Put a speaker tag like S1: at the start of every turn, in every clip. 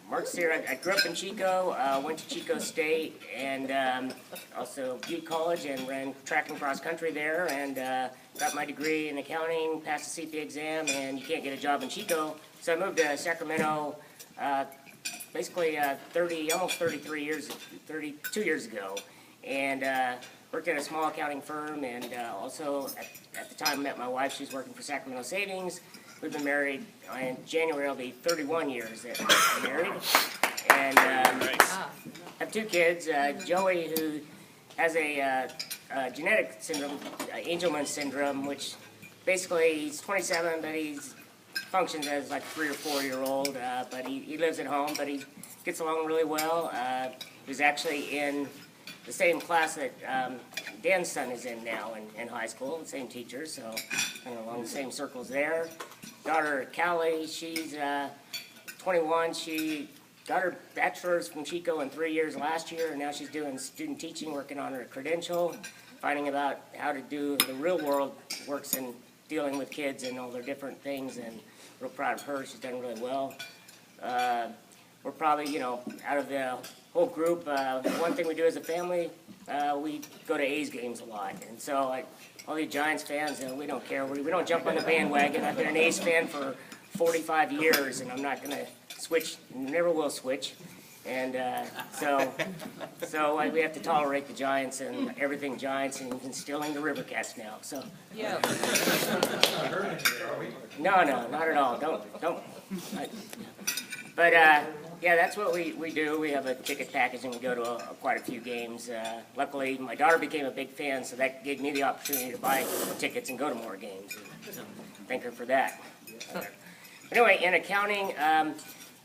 S1: Mark's here. I grew up in Chico, went to Chico State, and also Butte College, and ran track and cross country there, and got my degree in accounting, passed the CPA exam, and you can't get a job in Chico. So I moved to Sacramento basically almost 32 years ago, and worked at a small accounting firm, and also at the time met my wife. She's working for Sacramento Savings. We've been married. In January it'll be 31 years that we're married, and have two kids. Joey, who has a genetic syndrome, Angelman syndrome, which basically he's 27, but he functions as like a 3 or 4 year old. But he lives at home, but he gets along really well. He's actually in the same class that Dan's son is in now in high school, the same teachers, so kind of along the same circles there. Daughter Callie, she's 21. She got her bachelor's from Chico in 3 years last year, and now she's doing student teaching, working on her credential, finding about how to do the real world works in dealing with kids and all their different things, and real proud of her. She's done really well. We're probably, out of the whole group, one thing we do as a family, we go to A's games a lot, and so all you Giants fans, we don't care. We don't jump on the bandwagon. I've been an A's fan for 45 years, and I'm not going to switch, never will switch. And so we have to tolerate the Giants and everything Giants, and instilling the Rivercats now. So
S2: Yeah.
S1: no, not at all. Don't. But yeah, that's what we do. We have a ticket package, and we go to quite a few games. Luckily, my daughter became a big fan, so that gave me the opportunity to buy tickets and go to more games. So thank her for that. Anyway, in accounting,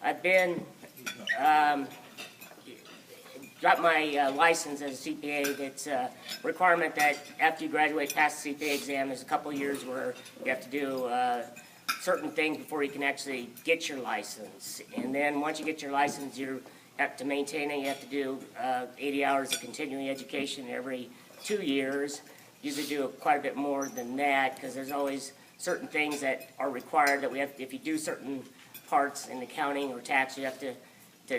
S1: I've been got my license as a CPA. It's a requirement that after you graduate, pass the CPA exam, there's a couple of years where you have to do certain things before you can actually get your license. And then once you get your license, you have to maintain it. You have to do 80 hours of continuing education every 2 years. Usually do quite a bit more than that, because there's always certain things that are required that we have. If you do certain parts in accounting or tax, you have to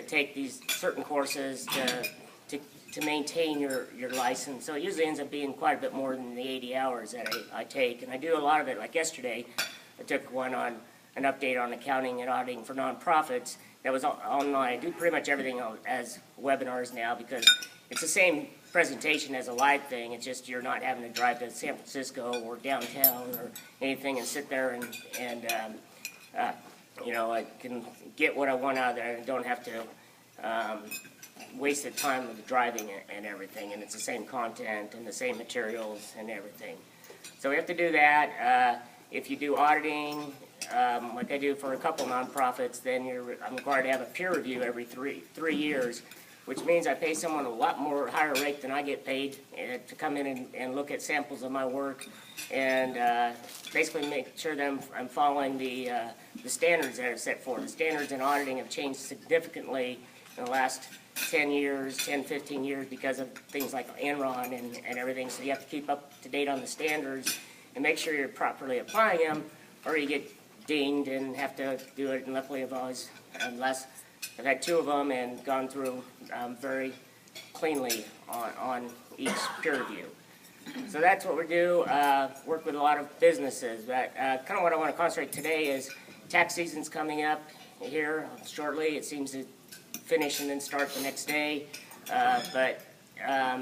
S1: take these certain courses to maintain your license. So it usually ends up being quite a bit more than the 80 hours that I take. And I do a lot of it. Like yesterday, I took one on an update on accounting and auditing for nonprofits. That was online. I do pretty much everything as webinars now, because it's the same presentation as a live thing. It's just you're not having to drive to San Francisco or downtown or anything and sit there and I can get what I want out of there. I don't have to waste the time of driving and everything. And it's the same content and the same materials and everything. So we have to do that. If you do auditing, like I do for a couple nonprofits, then I'm required to have a peer review every three years, which means I pay someone a lot more higher rate than I get paid to come in and look at samples of my work and basically make sure that I'm following the standards that are set forth. The standards in auditing have changed significantly in the last 10 years, 10, 15 years because of things like Enron and everything. So you have to keep up to date on the standards and make sure you're properly applying them, or you get dinged and have to do it. And luckily I've had 2 of them and gone through very cleanly on each peer review. So that's what we do. Work with a lot of businesses. But kind of what I want to concentrate today is tax season's coming up here shortly. It seems to finish and then start the next day. But I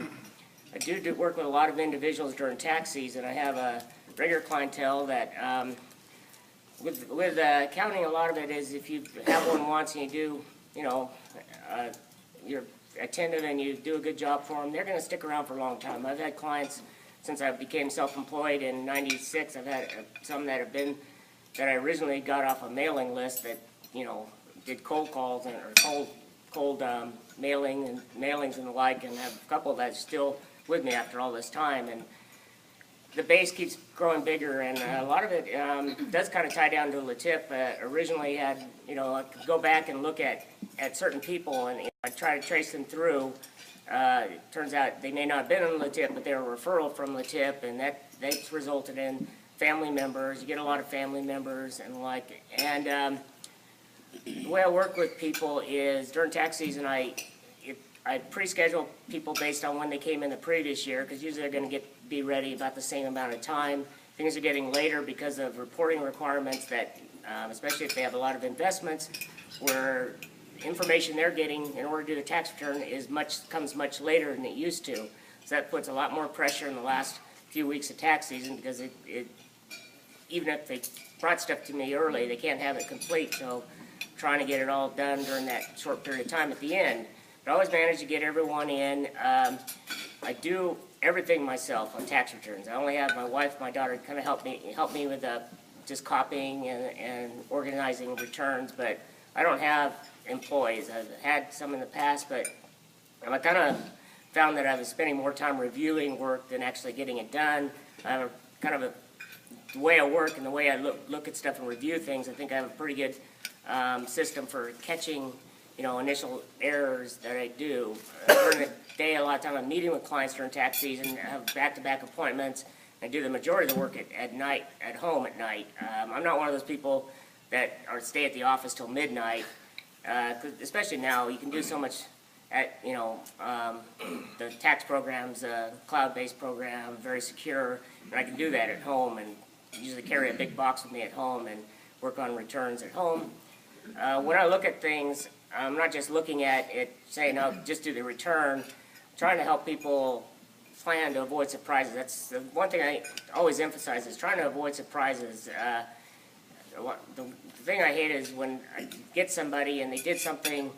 S1: do work with a lot of individuals during tax season. I have a regular clientele that with accounting, a lot of it is if you have one once and you do, you're attentive and you do a good job for them, they're going to stick around for a long time. I've had clients since I became self-employed in '96. I've had some that I originally got off a mailing list that did cold calls or cold mailings and the like, and have a couple that's still with me after all this time. And the base keeps growing bigger, and a lot of it does kind of tie down to LeTip. Originally had, I could go back and look at certain people, and I try to trace them through. It turns out they may not have been on LeTip, but they're a referral from LeTip, and that's resulted in family members. You get a lot of family members and the like. And The way I work with people is during tax season, I pre-schedule people based on when they came in the previous year, because usually they're going to be ready about the same amount of time. Things are getting later because of reporting requirements that, especially if they have a lot of investments, where information they're getting in order to do the tax return comes much later than it used to. So that puts a lot more pressure in the last few weeks of tax season, because even if they brought stuff to me early, they can't have it complete. So trying to get it all done during that short period of time at the end. But I always manage to get everyone in. I do everything myself on tax returns. I only have my wife, my daughter, kind of help me with just copying and organizing returns. But I don't have employees. I've had some in the past, but I kind of found that I was spending more time reviewing work than actually getting it done. I have the way I work and the way I look at stuff and review things. I think I have a pretty good system for catching, initial errors that I do. During the day, a lot of time I'm meeting with clients during tax season. I have back-to-back appointments. I do the majority of the work at night, at home at night. I'm not one of those people that stay at the office till midnight, 'cause especially now, you can do so much at, the tax program's cloud-based program, very secure, and I can do that at home, and usually carry a big box with me at home and work on returns at home. When I look at things, I'm not just looking at it saying, "Oh, just do the return." I'm trying to help people plan to avoid surprises. That's the one thing I always emphasize, is trying to avoid surprises. The thing I hate is when I get somebody and they did something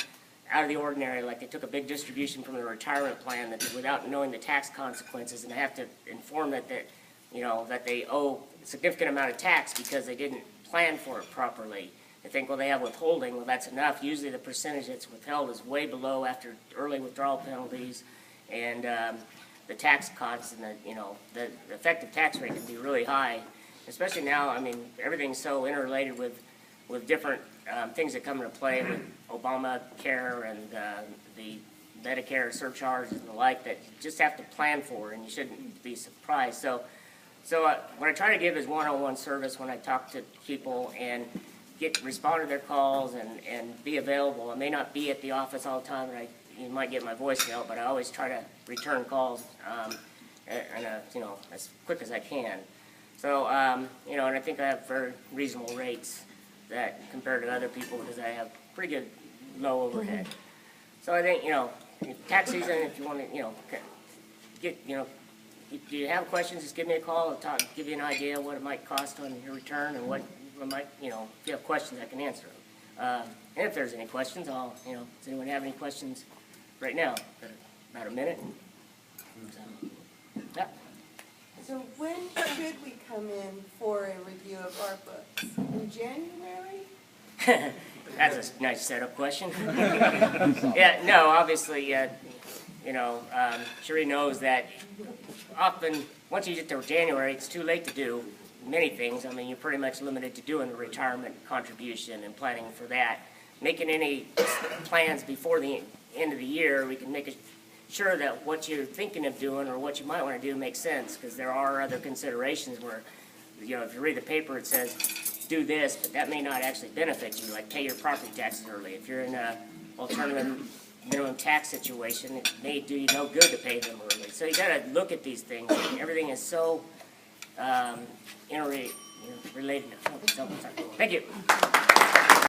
S1: out of the ordinary, like they took a big distribution from their retirement plan without knowing the tax consequences, and I have to inform that they owe a significant amount of tax because they didn't plan for it properly. They think, well, they have withholding. Well, that's enough. Usually the percentage that's withheld is way below after early withdrawal penalties, and the tax costs and the effective tax rate can be really high, especially now. I mean, everything's so interrelated with different things that come into play with Obamacare and the Medicare surcharges and the like, that you just have to plan for, and you shouldn't be surprised. So what I try to give is one-on-one service when I talk to people, and respond to their calls and be available. I may not be at the office all the time, and you might get my voicemail, but I always try to return calls as quick as I can. So and I think I have very reasonable rates that compared to other people, because I have pretty good low overhead. So I think tax season, if you want to if you have questions, just give me a call. I'll give you an idea what it might cost on your return, and what it might, if you have questions, I can answer them. And if there's any questions, does anyone have any questions right now? About a minute. So, yeah.
S2: So when should we come in for a review of our books? In January?
S1: That's a nice setup question. Yeah, no, obviously, Sheree knows that often, once you get to January, it's too late to do many things. I mean, you're pretty much limited to doing the retirement contribution and planning for that. Making any plans before the end of the year, we can make sure that what you're thinking of doing or what you might want to do makes sense, because there are other considerations where, if you read the paper, it says do this, but that may not actually benefit you, like pay your property taxes early. If you're in an alternative minimum tax situation, it may do you no good to pay them early. So you got to look at these things. Everything is so interrelated. Thank you.